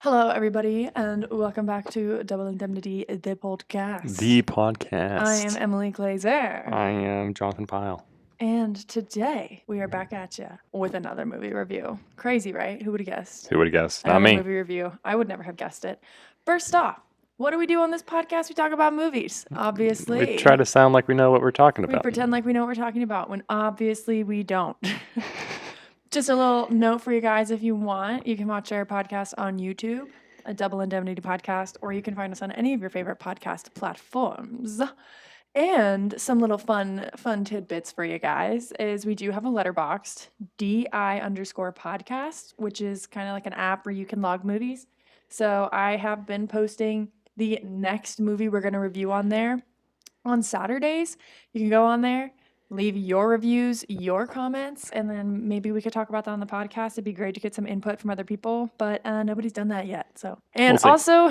Hello, everybody, and welcome back to Double Indemnity, the podcast. The podcast. I am Emily Glazer. I am Jonathan Pyle. And today we are back at you with another movie review. Crazy, right? Who would have guessed? Who would have guessed? Not Another me. movie review. I would never have guessed it. First off, what do we do on this podcast? We talk about movies, obviously. We try to sound like we know what we're talking We about. pretend like we know what we're talking about when obviously we don't. Just a little note for you guys, if you want, you can watch our podcast on YouTube, a Double Indemnity podcast, or you can find us on any of your favorite podcast platforms. And some little fun tidbits for you guys is we do have a LetterBoxd, DI_podcast, which is kind of like an app where you can log movies. So I have been posting the next movie we're going to review on there on Saturdays. You can go on there, leave your reviews, your comments, and then maybe we could talk about that on the podcast. It'd be great to get some input from other people, but nobody's done that yet. So, and We'll also,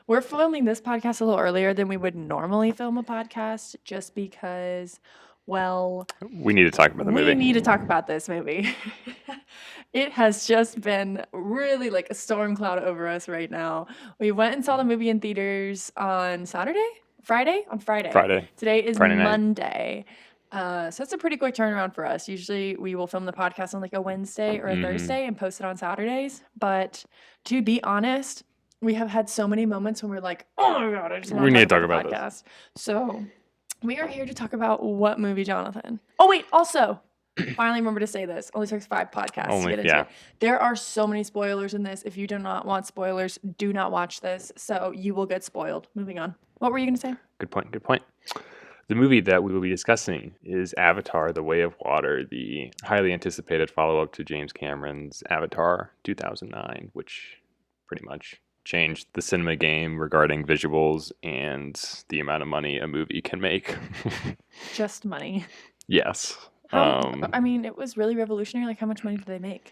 we're filming this podcast a little earlier than we would normally film a podcast, just because, well, we need to talk about the movie. we need to talk about this movie. It has just been really like a storm cloud over us right now. We went and saw the movie in theaters on Friday. Today is Friday night. Monday. So it's a pretty quick turnaround for us. Usually we will film the podcast on like a Wednesday or a Thursday and post it on Saturdays. But to be honest, we have had so many moments when we're like, oh my God, I just want to talk about the podcast. So we are here to talk about what movie, Jonathan? Oh, wait, also, finally remember to say this. Only took 5 podcasts to get into it. There are so many spoilers in this. If you do not want spoilers, do not watch this. So you will get spoiled. Moving on. What were you going to say? Good point. The movie that we will be discussing is Avatar: The Way of Water, the highly anticipated follow-up to James Cameron's Avatar 2009, which pretty much changed the cinema game regarding visuals and the amount of money a movie can make. Just money. Yes. I mean, it was really revolutionary. Like, how much money did they make?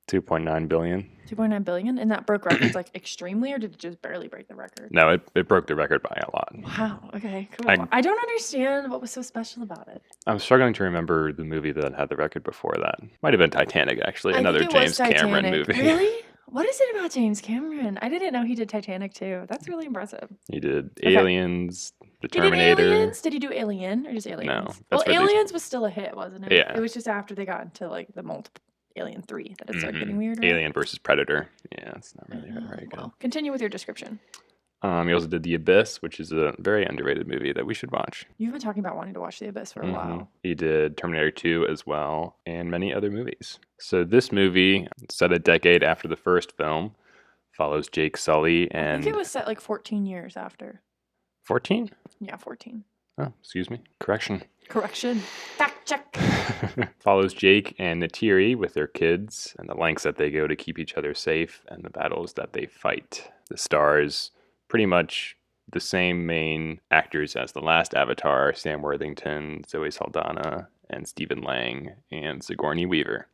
$2.9 billion. $2.9 billion? And that broke records like extremely, or did it just barely break the record? No, it broke the record by a lot. Wow. Okay, cool. I don't understand what was so special about it. I'm struggling to remember the movie that had the record before that. Might have been Titanic, actually. Another James Cameron movie. Really? What is it about James Cameron? I didn't know he did Titanic too. That's really impressive. He did Aliens, The Terminator. Did Aliens? Did he do Alien or just Aliens? No. Well, Aliens was still a hit, wasn't it? Yeah. It was just after they got into like the multiple Alien 3 that it started getting weird. Right? Alien versus Predator. Yeah, it's not really very good. Well, continue with your description. He also did The Abyss, which is a very underrated movie that we should watch. You've been talking about wanting to watch The Abyss for a while. He did Terminator 2 as well, and many other movies. So this movie, set a decade after the first film, follows Jake Sully and... I think it was set like 14 years after. 14? Yeah, 14. Oh, excuse me. Correction. Fact check. Follows Jake and Natiri with their kids and the lengths that they go to keep each other safe and the battles that they fight. The stars, pretty much the same main actors as the last Avatar: Sam Worthington, Zoe Saldana, and Stephen Lang, and Sigourney Weaver.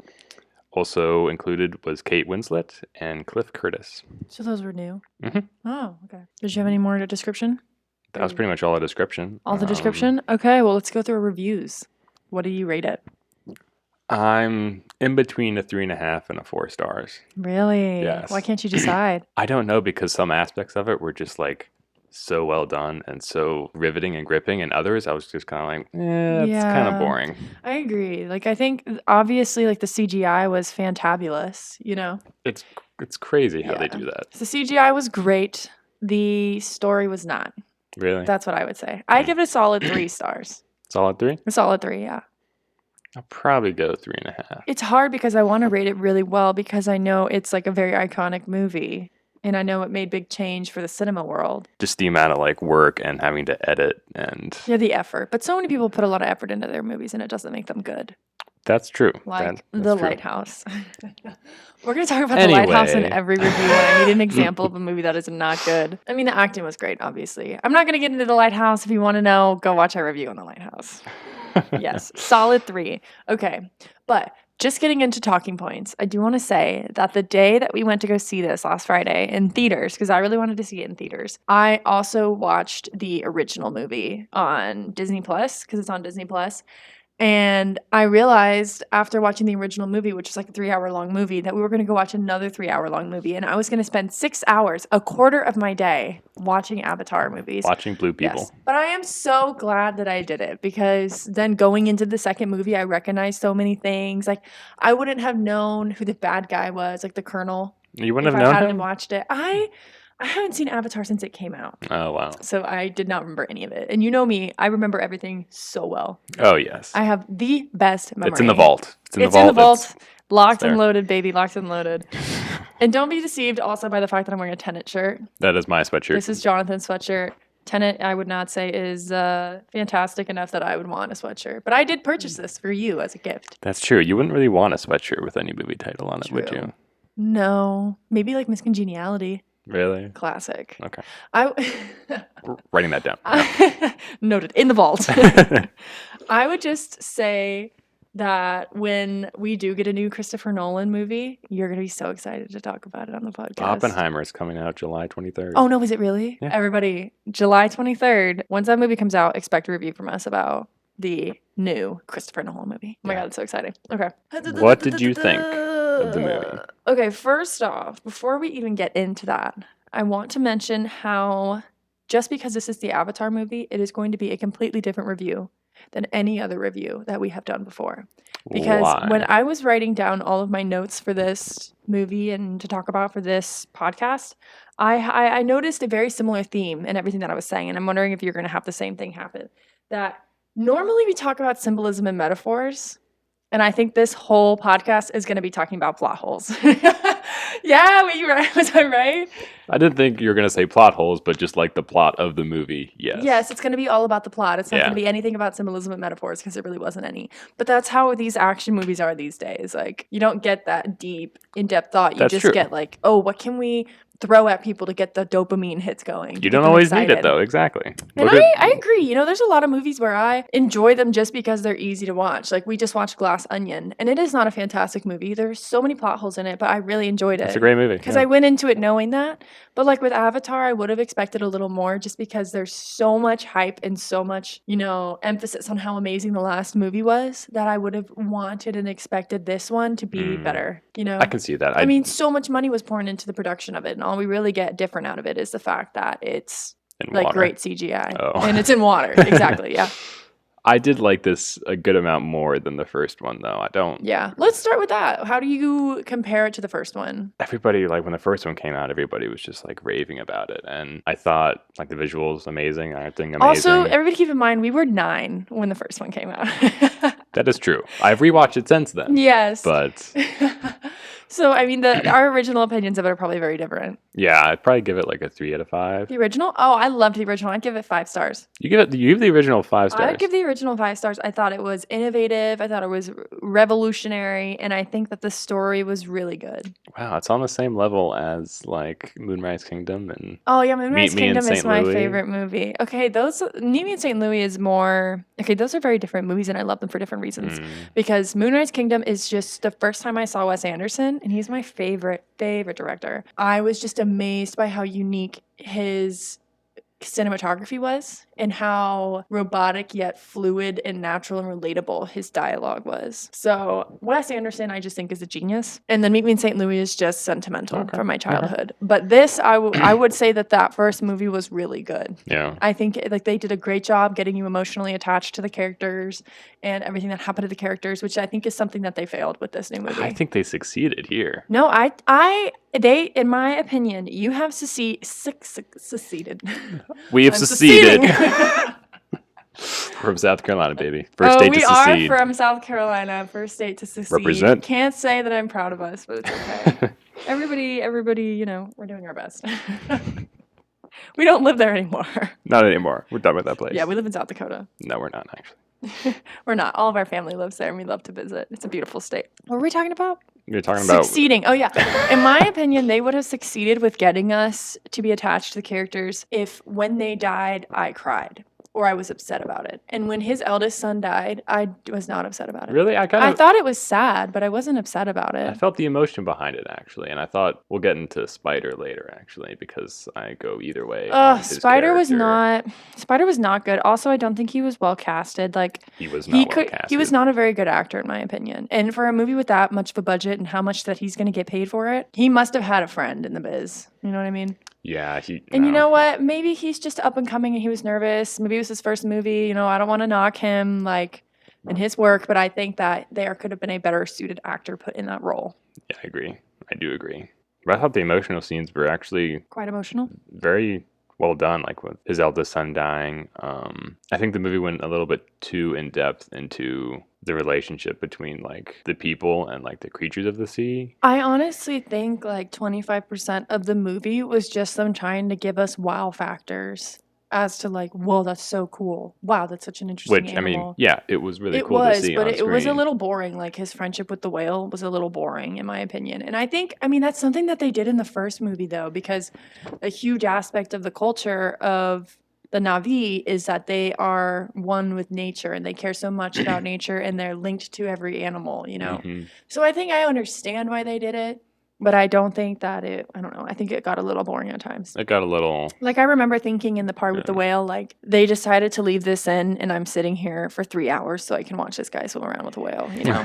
Also included was Kate Winslet and Cliff Curtis. So those were new? Mm-hmm. Oh, okay. Did you have any more description? That was pretty much all the description. All the description? Okay, well, let's go through reviews. What do you rate it? I'm in between a 3.5 and a 4 stars. Really? Yes. Why can't you decide? I don't know, because some aspects of it were just like so well done and so riveting and gripping, and others I was just kind of like, it's kind of boring. I agree. Like, I think obviously like the CGI was fantabulous, you know? It's crazy how they do that. The CGI was great. The story was not. Really? That's what I would say. I give it a solid 3 stars. Solid 3? A solid 3, yeah. I'll probably go 3.5. It's hard because I want to rate it really well because I know it's like a very iconic movie. And I know it made big change for the cinema world. Just the amount of like work and having to edit and... Yeah, the effort. But so many people put a lot of effort into their movies and it doesn't make them good. That's true. Like that's The true. Lighthouse. We're going to talk about The Lighthouse in every review. And I need an example of a movie that is not good. I mean, the acting was great, obviously. I'm not going to get into The Lighthouse. If you want to know, go watch our review on The Lighthouse. Yes, solid 3. Okay, but just getting into talking points, I do want to say that the day that we went to go see this last Friday in theaters, because I really wanted to see it in theaters, I also watched the original movie on Disney Plus, because it's on Disney Plus. And I realized after watching the original movie, which is like a 3-hour-long movie, that we were going to go watch another 3-hour-long movie. And I was going to spend 6 hours, a quarter of my day, watching Avatar movies. Watching blue people. Yes. But I am so glad that I did it, because then going into the second movie, I recognized so many things. Like, I wouldn't have known who the bad guy was, like the Colonel, You wouldn't if have I known hadn't him? watched it. I haven't seen Avatar since it came out. Oh, wow. So I did not remember any of it. And you know me, I remember everything so well. Oh, yes. I have the best memory. It's in the vault. It's in the vault. Locked there. and loaded, baby. Locked and loaded. And don't be deceived also by the fact that I'm wearing a Tenet shirt. That is my sweatshirt. This is Jonathan's sweatshirt. Tenet, I would not say, is fantastic enough that I would want a sweatshirt. But I did purchase this for you as a gift. That's true. You wouldn't really want a sweatshirt with any movie title on it, would you? No. Maybe like Miss Congeniality. Really? Classic. Okay. We're writing that down. Noted. In the vault. I would just say that when we do get a new Christopher Nolan movie, you're going to be so excited to talk about it on the podcast. Oppenheimer is coming out July 23rd. Oh, no, is it really? Yeah. Everybody, July 23rd. Once that movie comes out, expect a review from us about the new Christopher Nolan movie. Oh my God, it's so exciting. Okay. What did you think of the movie? Okay, first off, before we even get into that, I want to mention how just because this is the Avatar movie, it is going to be a completely different review than any other review that we have done before. Because Why? when I was writing down all of my notes for this movie and to talk about for this podcast, I noticed a very similar theme in everything that I was saying. And I'm wondering if you're going to have the same thing happen. That normally we talk about symbolism and metaphors. And I think this whole podcast is going to be talking about plot holes. Yeah, was I right? I didn't think you were going to say plot holes, but just like the plot of the movie, yes. Yes, it's going to be all about the plot. It's not going to be anything about symbolism and metaphors, because there really wasn't any. But that's how these action movies are these days. Like, you don't get that deep, in-depth thought. You just get like, oh, what can we throw at people to get the dopamine hits going? You don't always need it, though. Exactly. And I agree. You know, there's a lot of movies where I enjoy them just because they're easy to watch. Like, we just watched Glass Onion, and it is not a fantastic movie. There's so many plot holes in it, but I really enjoyed it. It's a great movie. Because I went into it knowing that. But like with Avatar, I would have expected a little more, just because there's so much hype and so much, you know, emphasis on how amazing the last movie was, that I would have wanted and expected this one to be better, you know? I can see that. I mean, so much money was poured into the production of it, and all we really get different out of it is the fact that it's like great CGI. Oh. And it's in water. Exactly, yeah. I did like this a good amount more than the first one, though. I don't. Yeah. Let's start with that. How do you compare it to the first one? Everybody, like, when the first one came out, everybody was just, like, raving about it. And I thought, like, the visuals amazing, acting amazing. Also, everybody keep in mind, we were 9 when the first one came out. That is true. I've rewatched it since then. Yes. But... So, I mean, our original opinions of it are probably very different. Yeah, I'd probably give it like a 3 out of 5. The original? Oh, I loved the original. I'd give it 5 stars. You give the original 5 stars? I'd give the original 5 stars. I thought it was innovative. I thought it was revolutionary. And I think that the story was really good. Wow, it's on the same level as, like, Moonrise Kingdom and... Oh, yeah, Moonrise Kingdom is my Louis. favorite movie. Okay, Meet Me in St. Louis is more... Okay, those are very different movies, and I love them for different reasons. Because Moonrise Kingdom is just the first time I saw Wes Anderson, and he's my favorite director. I was just amazed by how unique his cinematography was, and how robotic yet fluid and natural and relatable his dialogue was. So Wes Anderson, I just think, is a genius. And then Meet Me in St. Louis is just sentimental from my childhood. But this, I would say that first movie was really good. Yeah. I think like they did a great job getting you emotionally attached to the characters and everything that happened to the characters, which I think is something that they failed with this new movie. I think they succeeded here. No, they, in my opinion, you have succeeded. We have seceded. From South Carolina, baby. First state to secede. We are from South Carolina. First state to secede. Represent. Can't say that I'm proud of us, but it's okay. Everybody, you know, we're doing our best. We don't live there anymore. Not anymore. We're done with that place. Yeah, we live in South Dakota. No, we're not, actually. We're not. All of our family lives there, and we love to visit. It's a beautiful state. What were we talking about? You're talking about... Succeeding. Oh, yeah. In my opinion, they would have succeeded with getting us to be attached to the characters if, when they died, I cried. or I was upset about it. And when his eldest son died, I was not upset about it. Really? I thought it was sad, but I wasn't upset about I it. felt the emotion behind it, actually, and I thought we'll get into Spider later, actually, because I go either way on his Spider was character. not good. Also, I don't think he was well casted. Like He was not well he was casted. not a very good actor in my opinion. And for a movie with that much of a budget and how much that he's going to get paid for it, he must have had a friend in the biz. You know what I mean? Yeah, And you know what? Maybe he's just up and coming and he was nervous. Maybe it was his first movie. You know, I don't want to knock him like in his work, but I think that there could have been a better suited actor put in that role. Yeah, I agree. I do agree. But I thought the emotional scenes were actually Quite emotional. very well done, like with his eldest son dying. I think the movie went a little bit too in depth into the relationship between like the people and like the creatures of the sea. I honestly think like 25% of the movie was just them trying to give us wow factors as to like, whoa, that's so cool. Wow, that's such an interesting Which, I mean, animal. yeah, it was really It cool to was, see but on it was a screen. little boring. Like his friendship with the whale was a little boring, in my opinion. And I think, I mean, that's something that they did in the first movie, though, because a huge aspect of the culture of the Na'vi is that they are one with nature and they care so much about nature and they're linked to every animal, you know? Hmm. So I think I understand why they did it, but I don't think that I don't know, I think it got a little boring at times. It got a little. Like, I remember thinking in the part with the Yeah. whale, like, they decided to leave this in, and I'm sitting here for 3 hours so I can watch this guy swim around with a whale, you know?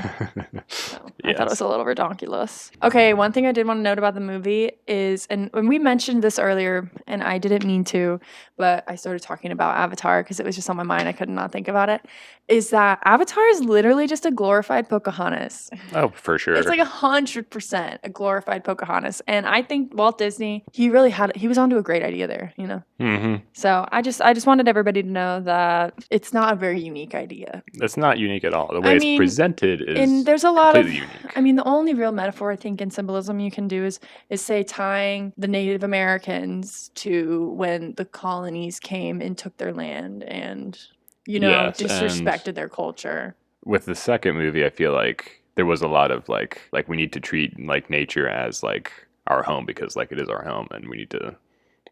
So, I thought it was Yes. a little redonkulous. Okay, one thing I did want to note about the movie is, and when we mentioned this earlier, and I didn't mean to, but I started talking about Avatar because it was just on my mind, I could not think about it, is that Avatar is literally just a glorified Pocahontas. Oh, for It's sure. like 100% a glorified Pocahontas. And I think Walt Disney, he was onto a great idea there, you know? Hmm. So I just wanted everybody to know that it's not a very unique idea. It's not unique at all. The way I it's mean, presented and is there's a lot of, completely unique. I mean, the only real metaphor I think in symbolism you can do is say tying the Native Americans to when the colonies came and took their land and, you know, Yes, and disrespected their culture. with the second movie, I feel like there was a lot of like we need to treat like nature as like our home because like it is our home, and we need to.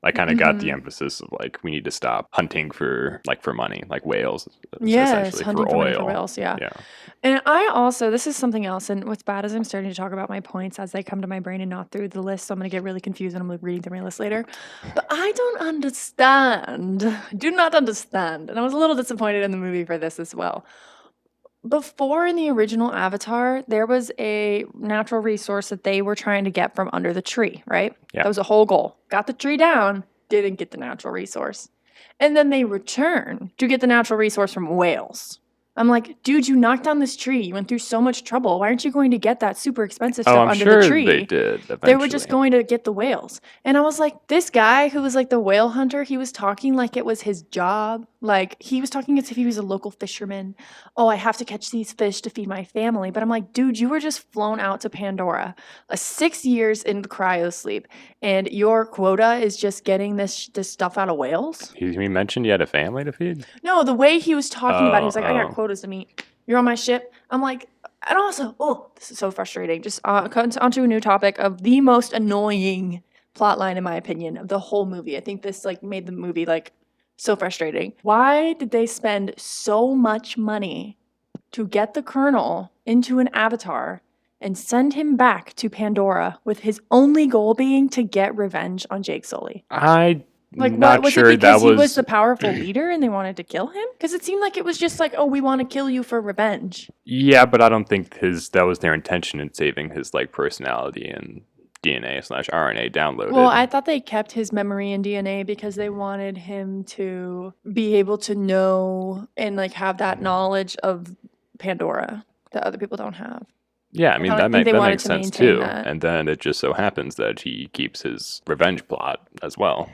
I kind of got the emphasis of like we need to stop hunting for money, like whales, Yes, essentially hunting for for money for oil. whales, yeah. Yeah. And I also, this is something else, and what's bad is I'm starting to talk about my points as they come to my brain and not through the list, so I'm going to get really confused and I'm like reading through my list later. But I don't understand, do not understand, and I was a little disappointed in the movie for this as well. Before in the original Avatar, there was a natural resource that they were trying to get from under the tree, right? Yeah. That was the whole goal. Got the tree down, didn't get the natural resource. And then they return to get the natural resource from whales. I'm like, dude, you knocked down this tree. You went through so much trouble. Why aren't you going to get that super expensive Oh, stuff I'm under sure the tree? they did eventually. They were just going to get the whales. And I was like, this guy who was like the whale hunter, he was talking like it was his job. Like he was talking as if he was a local fisherman. Oh, I have to catch these fish to feed my family. But I'm like, dude, you were just flown out to Pandora, 6 years in cryo sleep, and your quota is just getting this stuff out of whales? He mentioned he had a family to feed. No, the way he was talking about it, he was like, I got Oh. quotas to meet. You're on my ship. I'm like, and also, oh, this is so frustrating. Just onto a new topic of the most annoying plot line, in my opinion, of the whole movie. I think this like made the movie like so frustrating. Why did they spend so much money to get the Colonel into an avatar and send him back to Pandora with his only goal being to get revenge on Jake Sully? Like, Not what was sure it because that he was was the powerful leader and they wanted to kill him? Because it seemed like it was just like, oh, we want to kill you for revenge. Yeah, but I don't think that was their intention in saving his like personality and DNA/RNA downloaded. Well, I thought they kept his memory and DNA because they wanted him to be able to know and like have that knowledge of Pandora that other people don't have. Yeah, I mean I think they that wanted makes to sense maintain too. that. And then it just so happens that he keeps his revenge plot as well.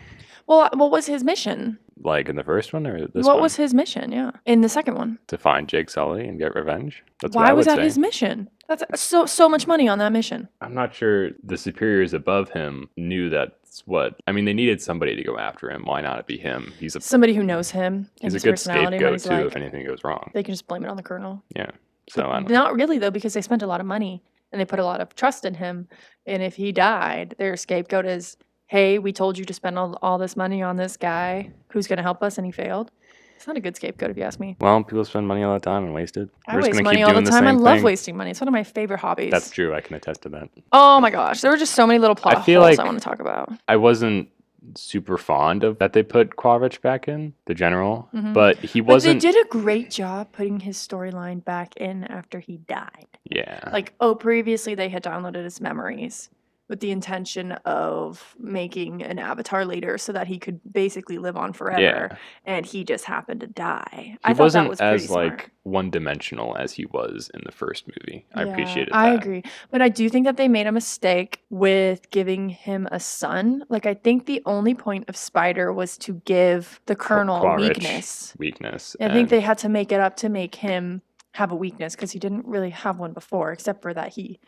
Well, what was his mission? Like in the first one or this What one? was his mission? Yeah, in the second one. To find Jake Sully and get revenge. That's what Why I was would that say. his mission? That's so much money on that mission. I'm not sure the superiors above him knew that's what. I mean, they needed somebody to go after him. Why not it be him? He's Somebody who knows him and a his good personality. scapegoat He's too like, if anything goes wrong. they can just blame it on the Colonel. Yeah. So I don't. Not really though, because they spent a lot of money and they put a lot of trust in him. And if he died, their scapegoat is, hey, we told you to spend all this money on this guy who's going to help us, and he failed. It's not a good scapegoat if you ask me. Well, people spend money all the time and waste it. I We're just waste gonna money keep all the doing time. I same love thing. wasting money. It's one of my favorite hobbies. That's true. I can attest to that. Oh my gosh, there were just so many little plot I feel holes like I want to talk about. I wasn't super fond of that they put Quaritch back in, the general, but he But they wasn't. did a great job putting his storyline back in after he died. Yeah. Like, previously they had downloaded his memories with the intention of making an avatar later so that he could basically live on forever. Yeah. And he just happened to die. He I thought that wasn't was pretty as smart. like one-dimensional as he was in the first movie. I appreciated I that. agree. But I do think that they made a mistake with giving him a son. Like, I think the only point of Spider was to give the Colonel Quaritch weakness. Weakness. I think they had to make it up to make him have a weakness because he didn't really have one before, except for that he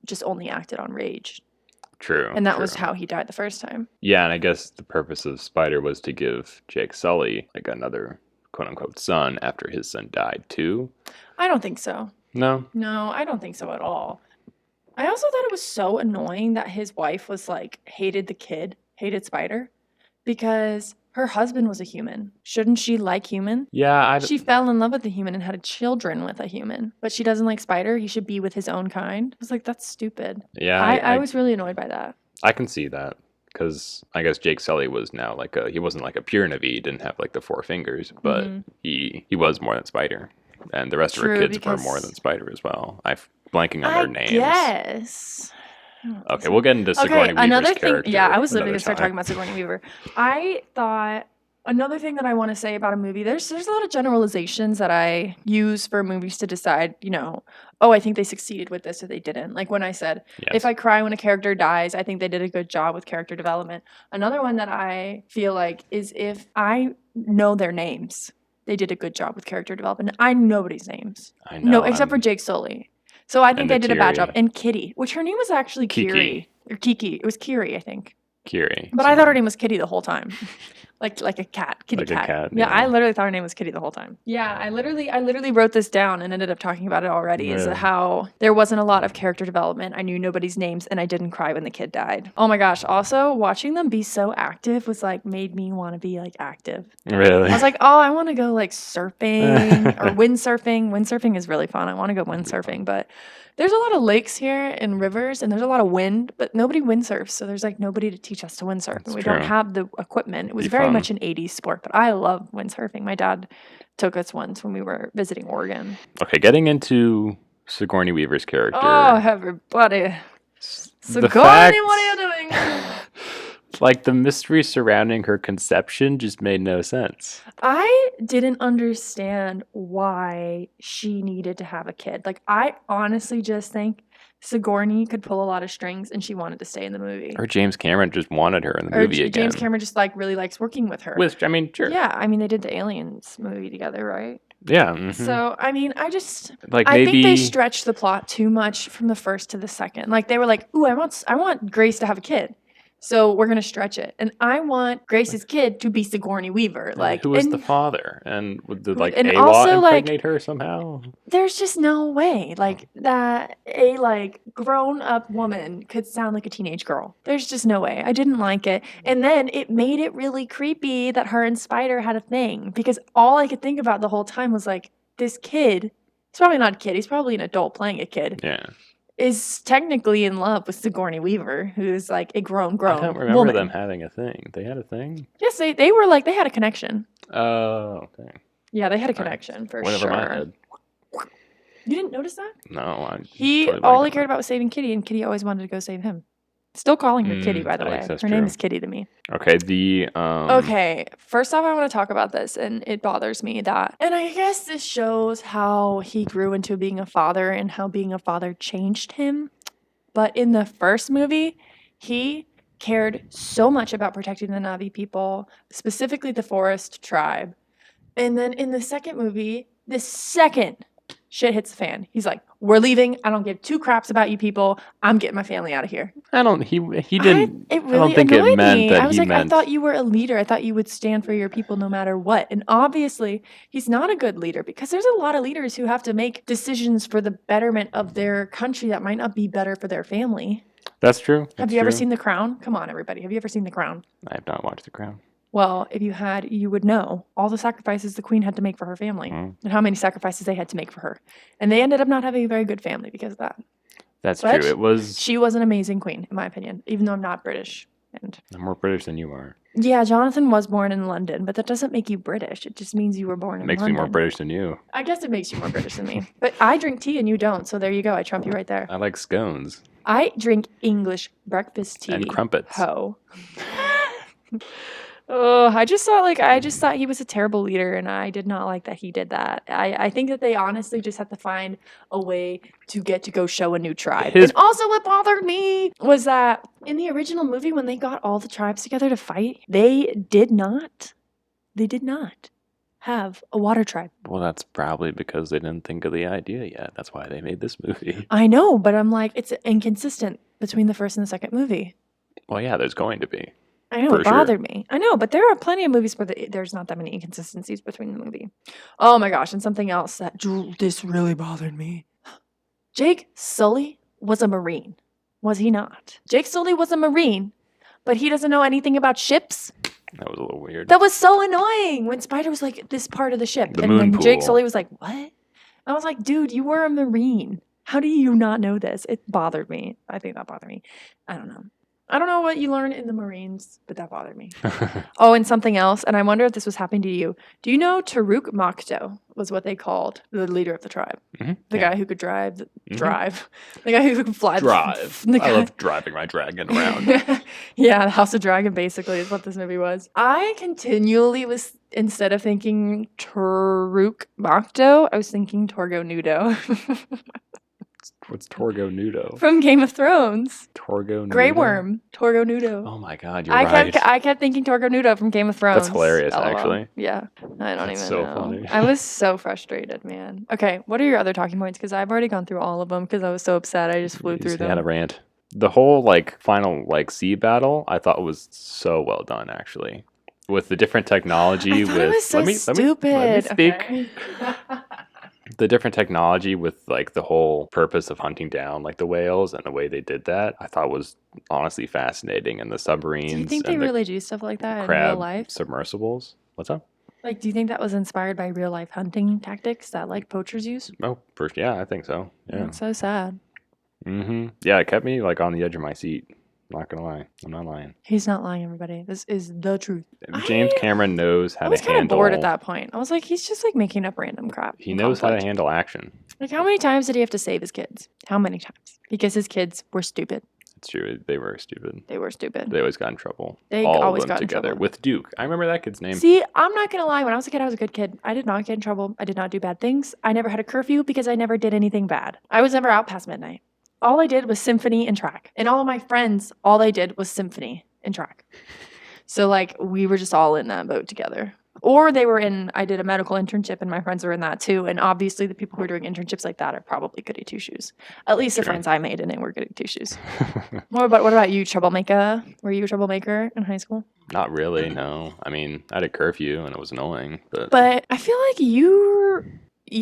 just only acted on rage. True. And that was how he died the first time. Yeah, and I guess the purpose of Spider was to give Jake Sully like another quote unquote son after his son died too. I don't think so. No? No, I don't think so at all. I also thought it was so annoying that his wife was like hated the kid, hated Spider, because her husband was a human. Shouldn't she like human? Yeah, She fell in love with a human and had children with a human, but she doesn't like Spider. He should be with his own kind. I was like, that's stupid. Yeah, I was really annoyed by that. I can see that because I guess Jake Sully was now like he wasn't like a pure Navi, he didn't have like the 4 fingers, but he was more than Spider, and the rest of her kids were more than Spider as well. I'm blanking on their names. Yes. Okay, we'll get into Sigourney Weaver's character. Yeah, I was literally going to start talking about Sigourney Weaver. I thought another thing that I want to say about a movie, there's a lot of generalizations that I use for movies to decide, I think they succeeded with this or they didn't. Like when I said, if I cry when a character dies, I think they did a good job with character development. Another one that I feel like is if I know their names, they did a good job with character development. I know nobody's names. I know. No, except for Jake Sully. So I think they did a bad Kiri. job. And Kitty, which her name was actually Kiri. Or Kiki. It was Kiri, I think. Kiri. But I thought her name was Kitty the whole time. like a cat. Kitty cat. A cat. Yeah, I literally thought her name was Kitty the whole time. Yeah, I literally wrote this down and ended up talking about it already. Is how there wasn't a lot of character development. I knew nobody's names and I didn't cry when the kid died. Oh my gosh. Also, watching them be so active was like made me want to be like active. Really? I was like, I want to go like surfing or windsurfing. Windsurfing is really fun. I want to go windsurfing, but there's a lot of lakes here and rivers, and there's a lot of wind, but nobody windsurfs, so there's like nobody to teach us to windsurf. And we don't have the equipment. It was very much an 80s sport, but I love windsurfing. My dad took us once when we were visiting Oregon. Okay, getting into Sigourney Weaver's character. Oh, everybody. Sigourney, what are you doing? Like the mystery surrounding her conception just made no sense. I didn't understand why she needed to have a kid. Like, I honestly just think Sigourney could pull a lot of strings and she wanted to stay in the movie. Or James Cameron just wanted her in the movie again. James Cameron just like really likes working with her. Which, I mean, sure. Yeah, I mean, they did the Aliens movie together, right? Yeah. Mm-hmm. So, I mean, I think they stretched the plot too much from the first to the second. Like, they were like, ooh, I want Grace to have a kid. So we're gonna stretch it, and I want Grace's kid to be Sigourney Weaver. Like, who was the father, and did like and Awa also, impregnate her somehow? There's just no way, like that a grown-up woman could sound like a teenage girl. There's just no way. I didn't like it, and then it made it really creepy that her and Spider had a thing because all I could think about the whole time was like this kid. He's probably not a kid. He's probably an adult playing a kid. Yeah. Is technically in love with Sigourney Weaver, who's like a grown I don't remember woman. them having a thing. They had a thing? Yes, they were like, they had a connection. Oh, okay. Yeah, they had a connection for sure. My head. You didn't notice that? No. All he cared about was saving Kitty, and Kitty always wanted to go save him. Still calling her Kitty, by the way. Her name is Kitty to me. Okay, Okay, first off, I want to talk about this, and it bothers me that... And I guess this shows how he grew into being a father and how being a father changed him. But in the first movie, he cared so much about protecting the Na'vi people, specifically the Forest Tribe. And then in the second movie, the second shit hits the fan, he's like, we're leaving. I don't give two craps about you people. I'm getting my family out of here. He didn't. It really I don't think annoyed it meant me. that I was he like, meant... I thought you were a leader. I thought you would stand for your people no matter what. And obviously, he's not a good leader because there's a lot of leaders who have to make decisions for the betterment of their country that might not be better for their family. That's true. Have you ever seen The Crown? Come on, everybody. Have you ever seen The Crown? I have not watched The Crown. Well, if you had, you would know all the sacrifices the queen had to make for her family and how many sacrifices they had to make for her. And they ended up not having a very good family because of that. That's But true. It was. she was an amazing queen, in my opinion, even though I'm not British. And I'm more British than you are. yeah, Jonathan was born in London, but that doesn't make you British. It just means you were born in Makes London. me more British than you. I guess it makes you more British than me. But I drink tea and you don't, so there you go. I trump you right there. I like scones. I drink English breakfast tea. And crumpets. Ho. Oh, I just thought he was a terrible leader, and I did not like that he did that. I think that they honestly just have to find a way to get to go show a new tribe. And also what bothered me was that in the original movie, when they got all the tribes together to fight, they did not have a water tribe. Well, that's probably because they didn't think of the idea yet. That's why they made this movie. I know, but I'm like, it's inconsistent between the first and the second movie. Well, yeah, there's going to be. I know, it bothered me. I know, but there are plenty of movies where there's not that many inconsistencies between the movie. Oh my gosh, and something else this really bothered me. Jake Sully was a Marine, was he not? Jake Sully was a Marine, but he doesn't know anything about ships. That was a little weird. That was so annoying when Spider was like, this part of the ship. The and moon then pool. Jake Sully was like, what? I was like, dude, you were a Marine. How do you not know this? It bothered me. I think that bothered me. I don't know. I don't know what you learn in the Marines, but that bothered me. Oh, and something else, and I wonder if this was happening to you. Do you know Taruk Makto was what they called the leader of the tribe? Mm-hmm. The guy who could drive. The guy who could fly. Drive. I love driving my dragon around. Yeah, the House of Dragon basically is what this movie was. I continually was, instead of thinking Taruk Makto, I was thinking Torgo Nudo. What's Torgo Nudo? From Game of Thrones. Torgo Nudo? Grey Worm. Torgo Nudo. Oh my god, you're right. I kept thinking Torgo Nudo from Game of Thrones. That's hilarious, actually. Yeah. I don't even so know. funny. I was so frustrated, man. Okay, what are your other talking points? Because I've already gone through all of them because I was so upset. I just flew through them. I had a rant. The whole final sea battle I thought was so well done, actually. With the different technology. I thought it was so stupid. Let me speak. Okay. The different technology with the whole purpose of hunting down the whales and the way they did that, I thought was honestly fascinating. And the submarines. Do you think they really do stuff like that in real life? Submersibles. What's up? Do you think that was inspired by real life hunting tactics that poachers use? Oh, yeah, I think so. Yeah. It's so sad. Mm-hmm. Yeah, it kept me on the edge of my seat. Not gonna lie, I'm not lying. He's not lying, everybody. This is the truth. James Cameron knows how to handle. I was kind of bored at that point. I was like, he's just making up random crap. He knows how to handle action. How many times did he have to save his kids? How many times? Because his kids were stupid. It's true. They were stupid. They were stupid. They always got in trouble. They all always of them got together in trouble. with Duke. I remember that kid's name. See, I'm not gonna lie. When I was a kid, I was a good kid. I did not get in trouble. I did not do bad things. I never had a curfew because I never did anything bad. I was never out past midnight. All I did was symphony and track. And all of my friends, all they did was symphony and track. So we were just all in that boat together. Or I did a medical internship and my friends were in that too. And obviously the people who are doing internships like that are probably goody two shoes. At least the friends I made in it were goody two shoes. What about you, troublemaker? Were you a troublemaker in high school? Not really, no. I mean, I had a curfew and it was annoying. But I feel like you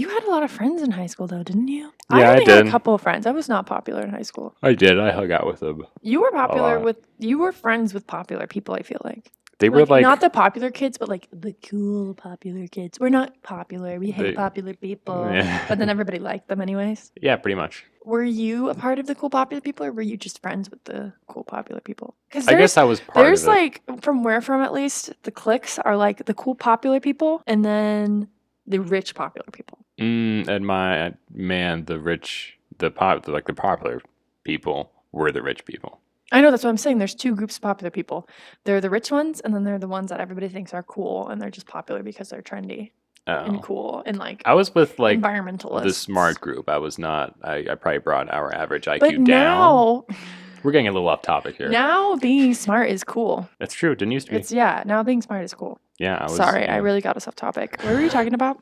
had a lot of friends in high school, though, didn't you? Yeah, I only did. had a couple of friends. I was not popular in high school. I did. I hung out with them. You were you were friends with popular people, I feel like. They were not the popular kids, but the cool popular kids. We're not popular. We hate popular people. Yeah. But then everybody liked them anyways. Yeah, pretty much. Were you a part of the cool popular people, or were you just friends with the cool popular people? I guess I was part of it. There's from where from at least, the cliques are the cool popular people, and then the rich popular people. And the popular people were the rich people. I know, that's what I'm saying. There's two groups of popular people. They're the rich ones, and then they're the ones that everybody thinks are cool, and they're just popular because they're trendy and cool and I was with environmentalists. the smart group. I was not. I probably brought our average IQ but down. Now, we're getting a little off topic here. Now being smart is cool. That's true. It didn't used to be. Now being smart is cool. Yeah, I was. Sorry, I really got us off topic. What were you talking about?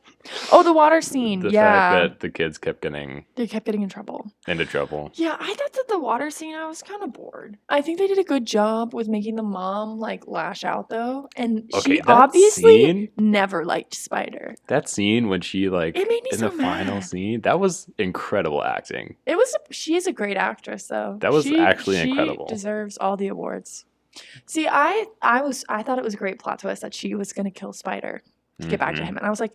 Oh, the water scene. The fact that the kids kept getting in trouble. Into trouble. Yeah, I thought that the water scene, I was kind of bored. I think they did a good job with making the mom lash out though, and she obviously never liked Spider. That scene when she it made me in so the final scene, that was incredible acting. She is a great actress though. That was actually incredible. She deserves all the awards. See, I thought it was a great plot twist that she was gonna kill Spider to get back to him, and I was like,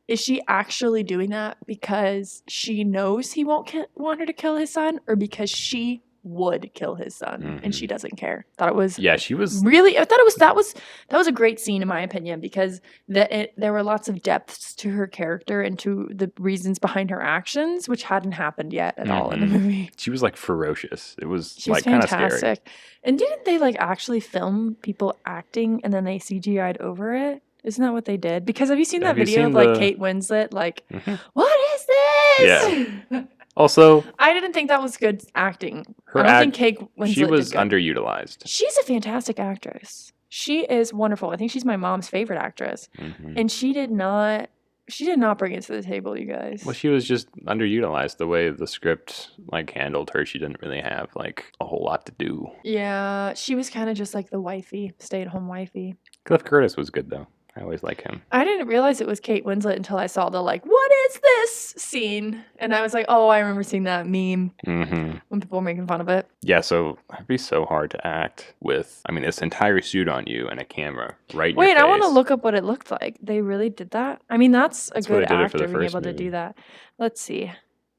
is she actually doing that because she knows he won't want her to kill his son, or because she would kill his son and she doesn't care? Thought it was she was really. I thought it was that was a great scene in my opinion, because there were lots of depths to her character and to the reasons behind her actions, which hadn't happened yet at all in the movie. She was like ferocious. It was She was like kind of scary. fantastic. And didn't they like actually film people acting and then they CGI'd over it? Isn't that what they did? Because have you seen that video of like Kate Winslet like, what is this? Yeah. Also, I didn't think that was good acting. I don't think Kate Winslet she was did good. underutilized. She's a fantastic actress. She is wonderful. I think she's my mom's favorite actress. And she did not bring it to the table, you guys. Well, she was just underutilized. The way the script like handled her, she didn't really have like a whole lot to do. Yeah, she was kind of just like the wifey, stay-at-home wifey. Cliff Curtis was good though. I always like him. I didn't realize it was Kate Winslet until I saw the like, what is this scene? And I was like, oh, I remember seeing that meme when people were making fun of it. Yeah, so it'd be so hard to act with, I mean, this entire suit on you and a camera right in your face. Wait, I want to look up what it looked like. They really did that? I mean, that's a good actor being able to do that. Let's see.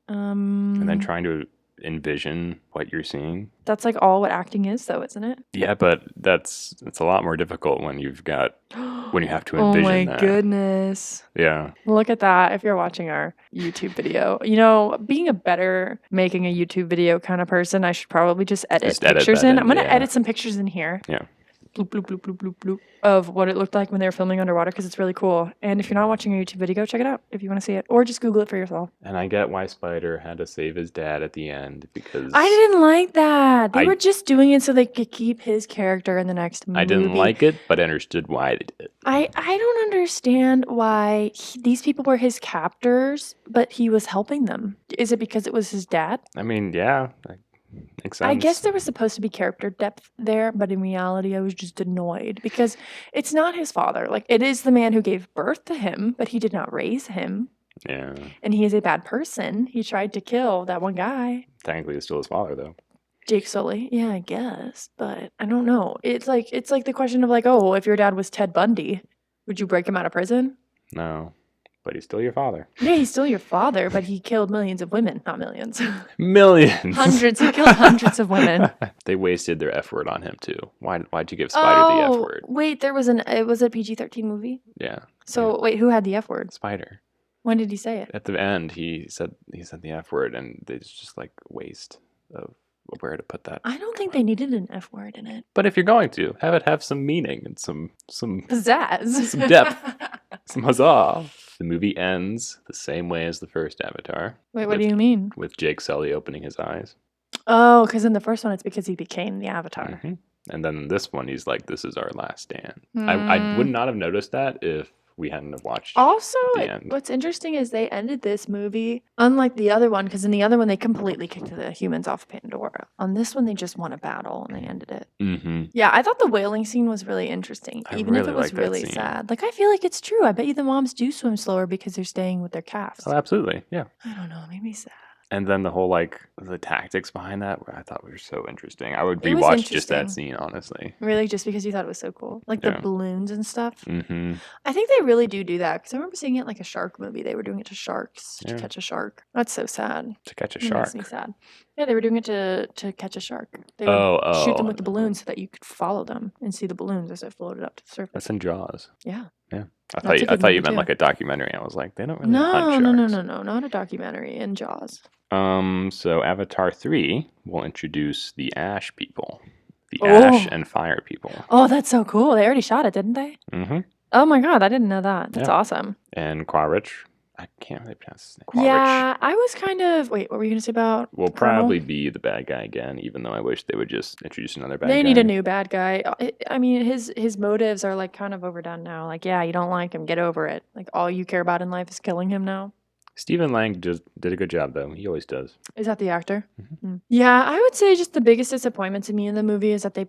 And then trying to envision what you're seeing. That's like all what acting is, though, isn't it? Yeah, but it's a lot more difficult when you have to envision that. Oh my goodness. Yeah. Look at that if you're watching our YouTube video. Being making a YouTube video kind of person, I should probably just edit pictures in. I'm going to edit some pictures in here. Yeah. Bloop, bloop, bloop, bloop, bloop, bloop, of what it looked like when they were filming underwater, because it's really cool. And if you're not watching a YouTube video, go check it out if you want to see it, or just Google it for yourself. And I get why Spider had to save his dad at the end, because I didn't like that. They were just doing it so they could keep his character in the next movie. I didn't like it, but I understood why they did it. I don't understand why these people were his captors, but he was helping them. Is it because it was his dad? I mean, yeah. Makes sense. I guess there was supposed to be character depth there, but in reality, I was just annoyed because it's not his father. Like, it is the man who gave birth to him, but he did not raise him. Yeah. And he is a bad person. He tried to kill that one guy. Technically, it's still his father, though. Jake Sully. Yeah, I guess. But I don't know. It's like the question of like, oh, if your dad was Ted Bundy, would you break him out of prison? No. But he's still your father. Yeah, he's still your father, but he killed millions of women. Not millions. Millions. Hundreds. He killed hundreds of women. They wasted their F word on him, too. Why'd you give Spider the F word? Wait, it was a PG-13 movie? Yeah. So, wait, who had the F word? Spider. When did he say it? At the end, he said the F word, and it's just like waste of where to put that. I don't think they needed an F word in it. But if you're going to, have it have some meaning and some pizzazz, some depth, some huzzah. The movie ends the same way as the first Avatar. Wait, what do you mean? With Jake Sully opening his eyes. Oh, because in the first one, it's because he became the Avatar. And then this one, he's like, this is our last stand. I would not have noticed that if we hadn't have watched also the end. What's interesting is they ended this movie unlike the other one, because in the other one they completely kicked the humans off Pandora. On this one they just won a battle and they ended it. Yeah, I thought the whaling scene was really interesting, even if it was really sad. Like, I feel like it's true. I bet you the moms do swim slower because they're staying with their calves. Oh, absolutely. Yeah. I don't know, it made me sad. And then the whole, like, the tactics behind that, I thought were so interesting. I would rewatch just that scene, honestly. Really? Just because you thought it was so cool? Like the balloons and stuff? I think they really do that, because I remember seeing it in, like, a shark movie. They were doing it to sharks, to catch a shark. That's so sad. To catch a shark? It makes me sad. Yeah, they were doing it to catch a shark. They would shoot them with the balloons so that you could follow them and see the balloons as it floated up to the surface. That's in Jaws. Yeah. Yeah. I thought you meant like a documentary. I was like, they don't really hunt sharks. No, not a documentary in Jaws. So Avatar 3 will introduce the Ash people. The Ash and Fire people. Oh, that's so cool. They already shot it, didn't they? Oh my god, I didn't know that. That's awesome. And Quaritch. I can't really pronounce his name. Quaritch. Yeah, I was kind of... Wait, what were you going to say about... Will probably be the bad guy again, even though I wish they would just introduce another bad guy. They need a new bad guy. I mean, his motives are like kind of overdone now. Like, yeah, you don't like him, get over it. Like, all you care about in life is killing him now. Stephen Lang just did a good job, though. He always does. Is that the actor? Yeah, I would say just the biggest disappointment to me in the movie is that they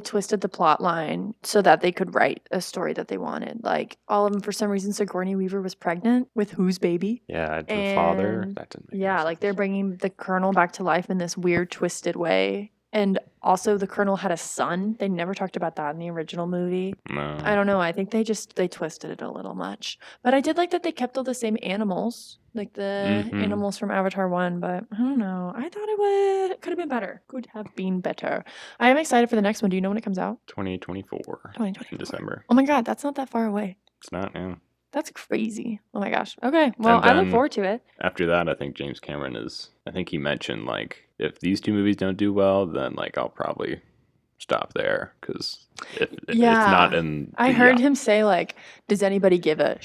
twisted the plot line so that they could write a story that they wanted. Like, all of them, for some reason, Sigourney Weaver was pregnant with whose baby? Yeah, the father. That didn't make like, they're bringing the Colonel back to life in this weird, twisted way. And Also, the Colonel had a son. They never talked about that in the original movie. No. I don't know. I think they twisted it a little much. But I did like that they kept all the same animals, like the animals from Avatar 1. But I don't know. I thought it could have been better. Could have been better. I am excited for the next one. Do you know when it comes out? 2024. 2024. In December. Oh my God, that's not that far away. It's not, yeah. That's crazy. Oh my gosh. Okay. Well, I look forward to it. After that, I think James Cameron I think he mentioned, like, if these two movies don't do well, then, like, I'll probably stop there. Because if it's not in. I heard him say, like, does anybody give a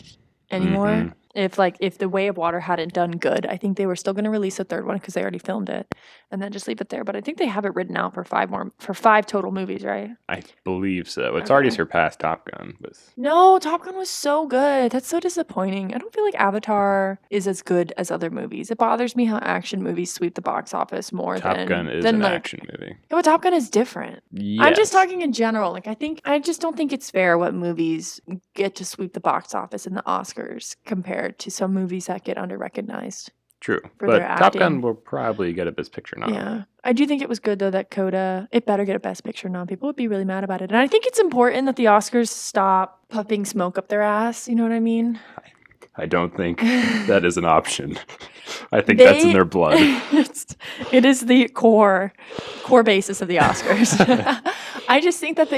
anymore? If The Way of Water hadn't done good, I think they were still going to release a third one because they already filmed it, and then just leave it there. But I think they have it written out for 5 total movies, right? I believe so. It's already surpassed Top Gun. No, Top Gun was so good. That's so disappointing. I don't feel like Avatar is as good as other movies. It bothers me how action movies sweep the box office more than Top Gun is an action movie. Yeah, but Top Gun is different. Yes. I'm just talking in general. Like, I just don't think it's fair what movies get to sweep the box office in the Oscars compared to some movies that get under-recognized. True. But Top Gun will probably get a Best Picture nom. Yeah. I do think it was good, though, that Coda, it better get a Best Picture nom. People would be really mad about it. And I think it's important that the Oscars stop puffing smoke up their ass. You know what I mean? I don't think that is an option. I think that's in their blood. It is the core basis of the Oscars. I just think that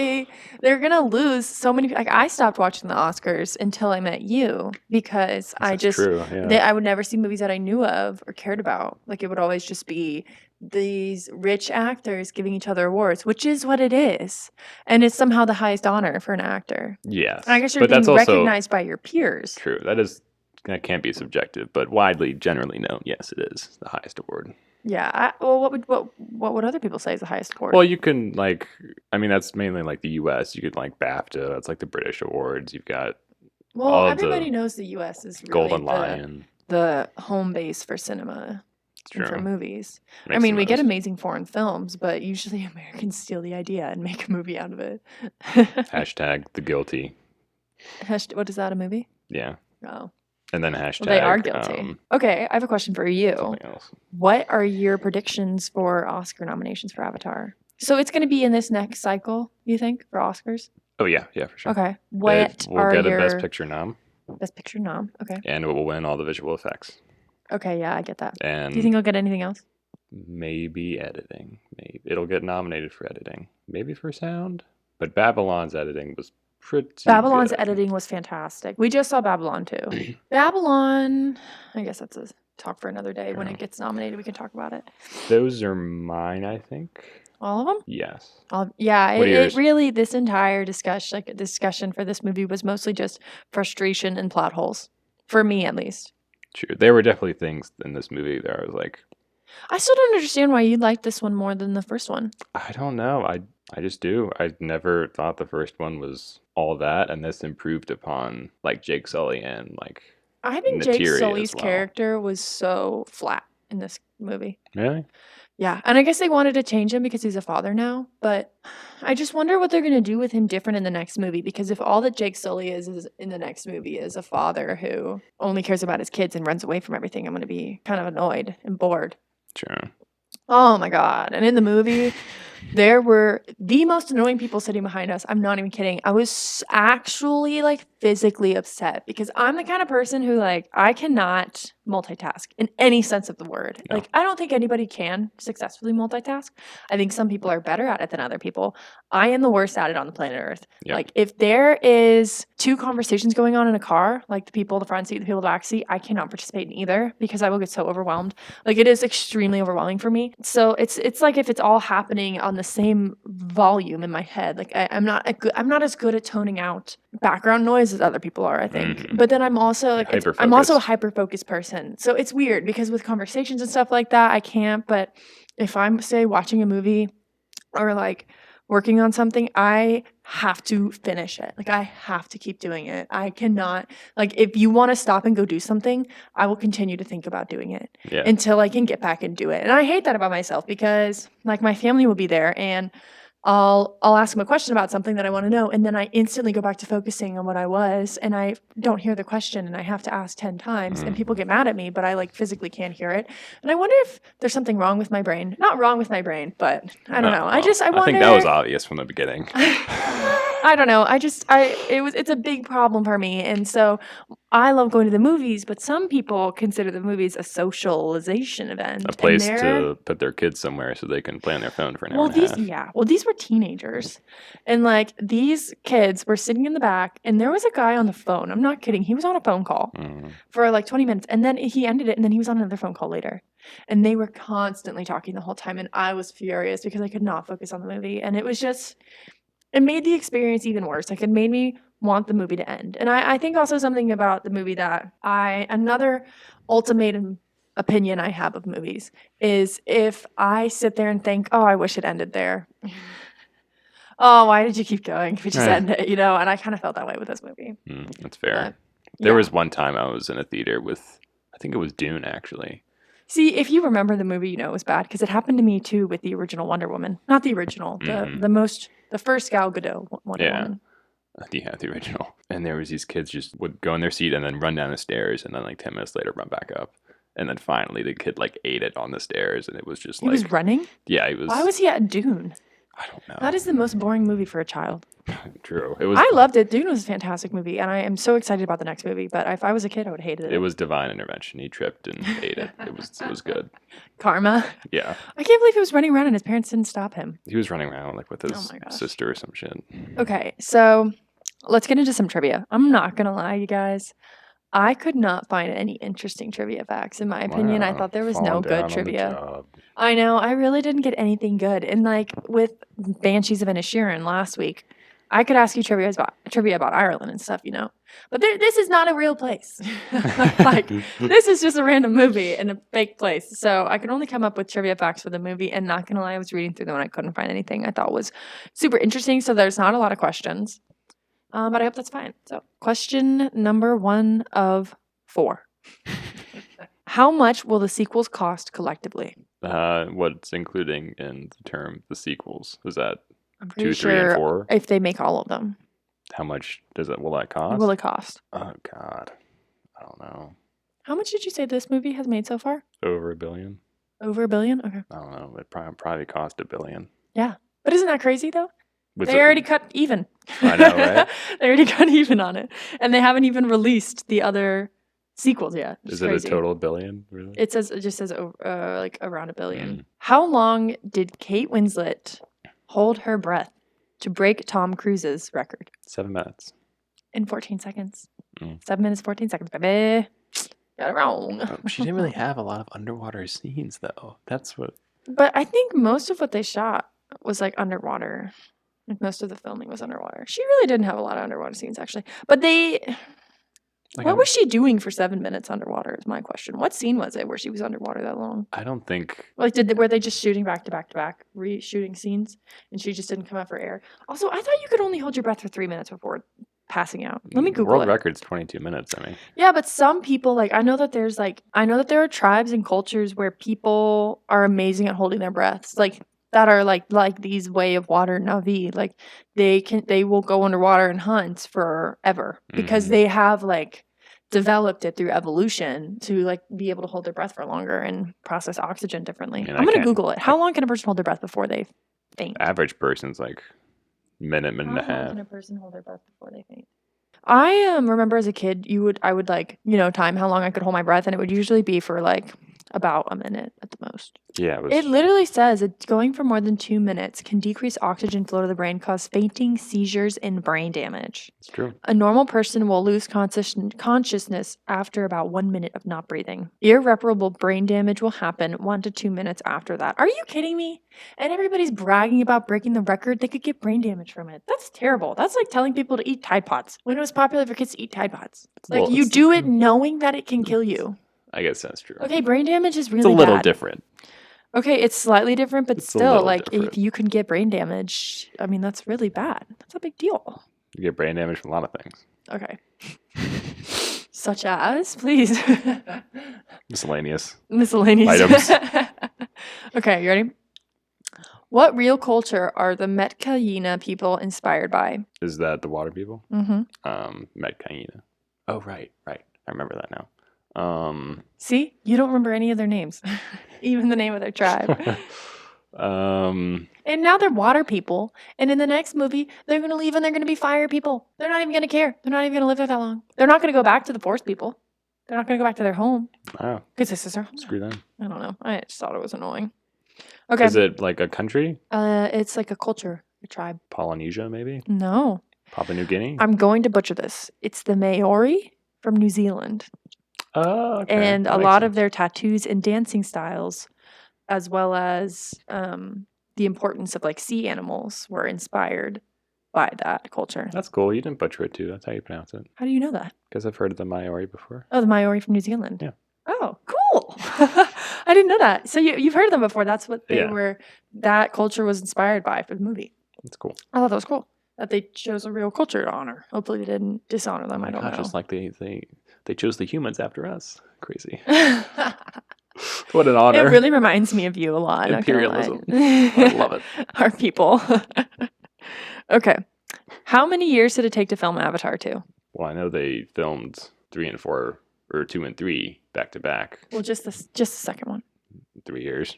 they're gonna lose so many. Like, I stopped watching the Oscars until I met you because True, yeah. I would never see movies that I knew of or cared about. Like, it would always just be these rich actors giving each other awards, which is what it is, and it's somehow the highest honor for an actor. Yes, I guess you're being recognized by your peers. True, that can't be subjective, but generally known. Yes, it is the highest award. Yeah. What would other people say is the highest award? Well, you can that's mainly like the U.S. You could like BAFTA. That's like the British awards. You've got. Well, everybody knows the U.S. is really Golden Lion, the home base for cinema and for movies. I mean, we get amazing foreign films, but usually Americans steal the idea and make a movie out of it. Hashtag The Guilty. What is that, a movie? Yeah. Oh. And then hashtag. Well, they are guilty. Okay, I have a question for you. What are your predictions for Oscar nominations for Avatar? So it's going to be in this next cycle, you think, for Oscars? Oh, yeah, for sure. Okay. We'll get a Best Picture nom. Best Picture nom, okay. And it will win all the visual effects. Okay, yeah, I get that. And do you think it'll get anything else? Maybe editing. Maybe it'll get nominated for editing. Maybe for sound. But Babylon's editing was Babylon's editing was fantastic. We just saw Babylon too. Babylon, I guess that's a talk for another day. Sure. When it gets nominated, we can talk about it. Those are mine, I think. All of them? Yes. It really, this entire discussion for this movie was mostly just frustration and plot holes. For me, at least. True. There were definitely things in this movie that I was like... I still don't understand why you liked this one more than the first one. I don't know. I just do. I never thought the first one was all that, and this improved upon, like, Jake Sully and, like, I think Jake Sully's character was so flat in this movie. Really? Yeah, and I guess they wanted to change him because he's a father now, but I just wonder what they're going to do with him different in the next movie, because if all that Jake Sully is in the next movie is a father who only cares about his kids and runs away from everything, I'm going to be kind of annoyed and bored. Sure. Oh my God. And in the movie, there were the most annoying people sitting behind us. I'm not even kidding. I was actually like physically upset because I'm the kind of person who I cannot multitask in any sense of the word. No. I don't think anybody can successfully multitask. I think some people are better at it than other people. I am the worst at it on the planet Earth. Yep. If there is 2 conversations going on in a car, like the people in the front seat, the people in the back seat, I cannot participate in either because I will get so overwhelmed. It is extremely overwhelming for me. So it's like if it's all happening on the same volume in my head. I'm not as good at toning out background noise as other people are, I think. Mm-hmm. But then I'm also I'm also a hyper-focused person. So it's weird because with conversations and stuff like that, I can't. But if I'm, say, watching a movie or working on something, I have to finish it. I have to keep doing it. I cannot, if you want to stop and go do something, I will continue to think about doing it until I can get back and do it. And I hate that about myself because my family will be there and I'll ask him a question about something that I want to know, and then I instantly go back to focusing on what I was, and I don't hear the question, and I have to ask 10 times, and people get mad at me, but I like physically can't hear it. And I wonder if there's something wrong with my brain. Not wrong with my brain, but I don't know. Well, I I think that was obvious from the beginning. I don't know. It's a big problem for me. And so I love going to the movies, but some people consider the movies a socialization event. A place to put their kids somewhere so they can play on their phone for an hour and a half. Yeah. Well, these were teenagers. And like these kids were sitting in the back and there was a guy on the phone. I'm not kidding. He was on a phone call for like 20 minutes and then he ended it and then he was on another phone call later. And they were constantly talking the whole time and I was furious because I could not focus on the movie. And it made the experience even worse. Like it made me want the movie to end. And I think also something about the movie that another ultimatum opinion I have of movies is if I sit there and think, oh, I wish it ended there. Oh, why did you keep going? If you just end it, And I kind of felt that way with this movie. That's fair. There was one time I was in a theater with, I think it was Dune, actually. See, if you remember the movie, it was bad because it happened to me too with the original Wonder Woman. Not the original, the first Gal Gadot Wonder Woman. Yeah, the original. And there was these kids just would go in their seat and then run down the stairs and then like 10 minutes later run back up. And then finally the kid like ate it on the stairs and it was just He was running? Yeah, he was. Why was he at Dune? I don't know. That is the most boring movie for a child. True. I loved it. Dune was a fantastic movie, and I am so excited about the next movie. But if I was a kid, I would have hated it. It was divine intervention. He tripped and ate it. It was good. Karma. Yeah. I can't believe he was running around and his parents didn't stop him. He was running around like with his sister or some shit. Okay, so let's get into some trivia. I'm not gonna lie, you guys. I could not find any interesting trivia facts, in my opinion. I thought there was no good trivia. I know. I really didn't get anything good. And like with Banshees of Inisherin last week, I could ask you trivia about Ireland and stuff, But this is not a real place. Like, this is just a random movie in a fake place. So I could only come up with trivia facts for the movie. And not going to lie, I was reading through them and I couldn't find anything I thought was super interesting. So there's not a lot of questions. But I hope that's fine. So question number 1 of 4. How much will the sequels cost collectively? What's including in the term the sequels? Is that I'm 2, 3, and 4? If they make all of them. How much will that cost? What will it cost? Oh, God. I don't know. How much did you say this movie has made so far? Over $1 billion. Over $1 billion? Okay. I don't know. It probably cost $1 billion. Yeah. But isn't that crazy, though? They already cut even. I know, right? They already cut even on it. And they haven't even released the other sequels yet. Is it crazy. A total $1 billion, really? It just says like around $1 billion. How long did Kate Winslet hold her breath to break Tom Cruise's record? 7 minutes. In 14 seconds. 7 minutes, 14 seconds, baby. Got it wrong. She didn't really have a lot of underwater scenes, though. That's what... But I think most of what they shot was like underwater. Like most of the filming was underwater. She really didn't have a lot of underwater scenes, actually. But what was she doing for 7 minutes underwater is my question. What scene was it where she was underwater that long? I don't think... Like, were they just shooting back to back to back, reshooting scenes, and she just didn't come out for air? Also, I thought you could only hold your breath for 3 minutes before passing out. Let me Google it. World record's 22 minutes, I mean. Yeah, but some people, like, I know that there are tribes and cultures where people are amazing at holding their breaths. Like, that are like these way of water Navi. Like, they will go underwater and hunt forever because they have, like, developed it through evolution to like be able to hold their breath for longer and process oxygen differently. I'm going to Google it. How long can a person hold their breath before they faint? Average person's like minute and a half. How long can a person hold their breath before they faint? I remember as a kid, I would like, time how long I could hold my breath, and it would usually be for like about a minute at the most. Yeah. It literally says it's going for more than 2 minutes can decrease oxygen flow to the brain, cause fainting, seizures, and brain damage. It's true. A normal person will lose consciousness after about 1 minute of not breathing. Irreparable brain damage will happen 1 to 2 minutes after that. Are you kidding me? And everybody's bragging about breaking the record. They could get brain damage from it. That's terrible. That's like telling people to eat Tide Pods when it was popular for kids to eat Tide Pods. Like, you do it knowing that it can kill you. I guess that's true. Okay, brain damage is really bad. It's a little bad. Different. Okay, it's slightly different, but still, like, different. if you can get brain damage, I mean, that's really bad. That's a big deal. You get brain damage from a lot of things. Okay. Such as, please. Miscellaneous Items. Okay, you ready? What real culture are the Metcalina people inspired by? Is that the water people? Mm-hmm. Medcaina. Oh, right. I remember that now. See? You don't remember any of their names. Even the name of their tribe. And now they're water people. And in the next movie, they're going to leave and they're going to be fire people. They're not even going to care. They're not even going to live there that long. They're not going to go back to the forest people. They're not going to go back to their home. Wow. Because this is their home. Screw them. I don't know. I just thought it was annoying. Okay. Is it like a country? It's like a culture, a tribe. Polynesia, maybe? No. Papua New Guinea? I'm going to butcher this. It's the Maori from New Zealand. Oh, okay. And That a makes lot sense. of their tattoos and dancing styles, as well as the importance of like sea animals, were inspired by that culture. That's cool. You didn't butcher it too. That's how you pronounce it. How do you know that? Because I've heard of the Maori before. Oh, the Maori from New Zealand. Yeah. Oh, cool. I didn't know that. So you've heard of them before. That's what they Yeah. were, that culture was inspired by for the movie. That's cool. I thought that was cool. That they chose a real culture to honor. Hopefully they didn't dishonor them. I don't know. Just like they chose the humans after us. Crazy. What an honor. It really reminds me of you a lot. not gonna lie. Imperialism. I love it. Our people. Okay. How many years did it take to film Avatar 2? Well, I know they filmed 3 and 4, or 2 and 3 back to back. Well, just the second one. 3 years.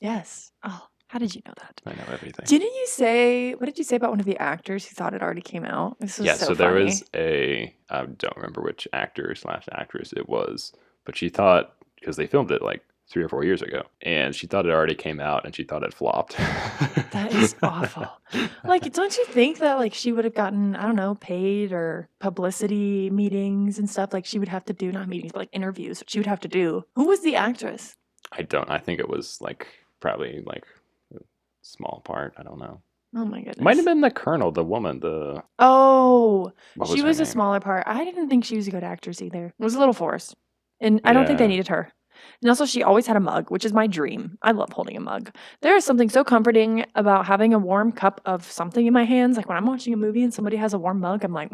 Yes. Oh, how did you know that? I know everything. Didn't you say, what did you say about one of the actors who thought it already came out? This was Yeah, so so there funny. was I don't remember which actor/actress it was, but she thought, because they filmed it like 3 or 4 years ago, and she thought it already came out, and she thought it flopped. That is awful. Like, don't you think that like she would have gotten, I don't know, paid or publicity meetings and stuff? Like she would have to do, not meetings, but like interviews she would have to do. Who was the actress? I think it was like probably like a small part. I don't know. Oh my goodness. Might have been the colonel, the woman, the Oh, what she her was a name? smaller part. I didn't think she was a good actress either. It was a little forced. And I don't think they Yeah. needed her. And also, she always had a mug, which is my dream. I love holding a mug. There is something so comforting about having a warm cup of something in my hands. Like when I'm watching a movie and somebody has a warm mug, I'm like,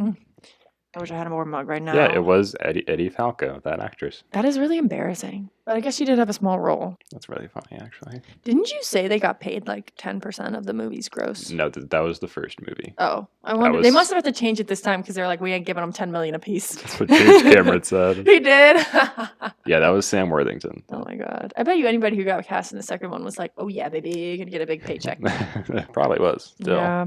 I wish I had a warm mug right now. Yeah, it was Eddie Falco, that actress. That is really embarrassing. But I guess she did have a small role. That's really funny, actually. Didn't you say they got paid like 10% of the movie's gross? No, that was the first movie. Oh, I wonder. They was- must have had to change it this time because they're like, we ain't giving them 10 million apiece. That's what James Cameron said. He did. Yeah, that was Sam Worthington. Oh my god. I bet you anybody who got cast in the second one was like, oh yeah, baby, you're gonna get a big paycheck. Probably was. Still. Yeah.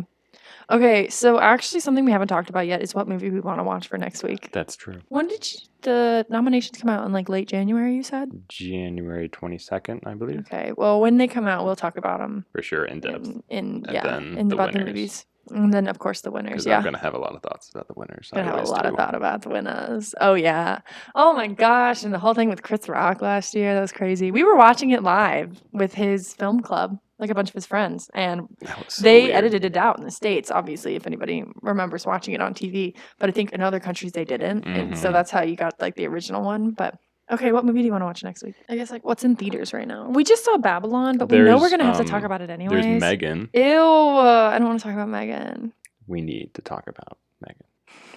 Okay, so actually something we haven't talked about yet is what movie we want to watch for next week. That's true. When did the nominations come out? In like late January, you said? January 22nd, I believe. Okay, well, when they come out, we'll talk about them. For sure, in depth. In then the about the winners. movies. And then, of course, the winners. Because Yeah. I'm going to have a lot of thoughts about the winners. I have a always lot of do. thought about the winners. Oh, yeah. Oh, my gosh. And the whole thing with Chris Rock last year, that was crazy. We were watching it live with his film club, like a bunch of his friends. And That was so they weird. edited it out in the States, obviously, if anybody remembers watching it on TV. But I think in other countries they didn't. And so Mhm. that's how you got like the original one. But okay, what movie do you want to watch next week? I guess like what's in theaters right now? We just saw Babylon, but we know we're There's, going to have to talk about it anyways. There's Megan. Ew, I don't want to talk about Megan. We need to talk about Megan.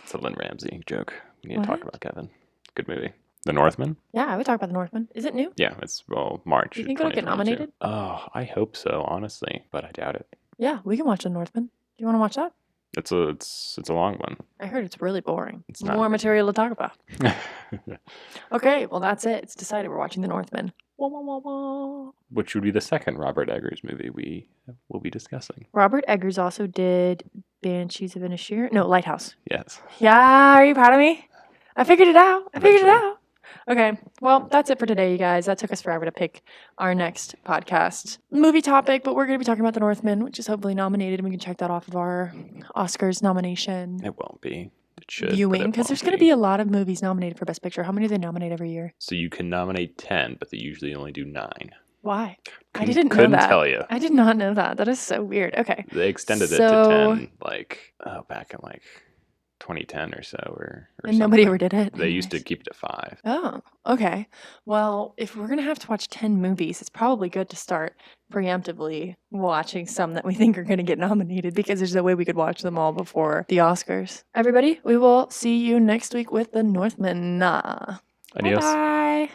It's a Lynn Ramsey joke. We need to talk What? about Kevin. Good movie. The Northman? Yeah, I would talk about The Northman. Is it new? Yeah, it's March. Do you think it'll get 2022. nominated? Oh, I hope so, honestly, but I doubt it. Yeah, we can watch The Northman. Do you want to watch that? It's a long one. I heard it's really boring. It's not. More material to talk about. Okay, well that's it. It's decided we're watching The Northman. Wah, wah, wah, wah. Which would be the second Robert Eggers movie we will be discussing. Robert Eggers also did Banshees of Inisherin. No, Lighthouse. Yes. Yeah, are you proud of me? I figured it out. Eventually. Okay, well, that's it for today, you guys. That took us forever to pick our next podcast movie topic, but we're going to be talking about The Northman, which is hopefully nominated, and we can check that off of our Oscars nomination It won't be. It should. but viewing, it because won't there's going to be a lot of movies nominated for Best Picture. How many do they nominate every year? So you can nominate 10, but they usually only do 9. Why? I Couldn't- didn't know couldn't that. tell you. I did not know that. That is so weird. Okay. They extended it So- to 10, like back in like 2010 or so, or And nobody something. ever did it. They used to Anyways. keep it to 5. Oh, okay. Well, if we're going to have to watch 10 movies, it's probably good to start preemptively watching some that we think are going to get nominated because there's no way we could watch them all before the Oscars. Everybody, we will see you next week with The Northman. Adios. Bye.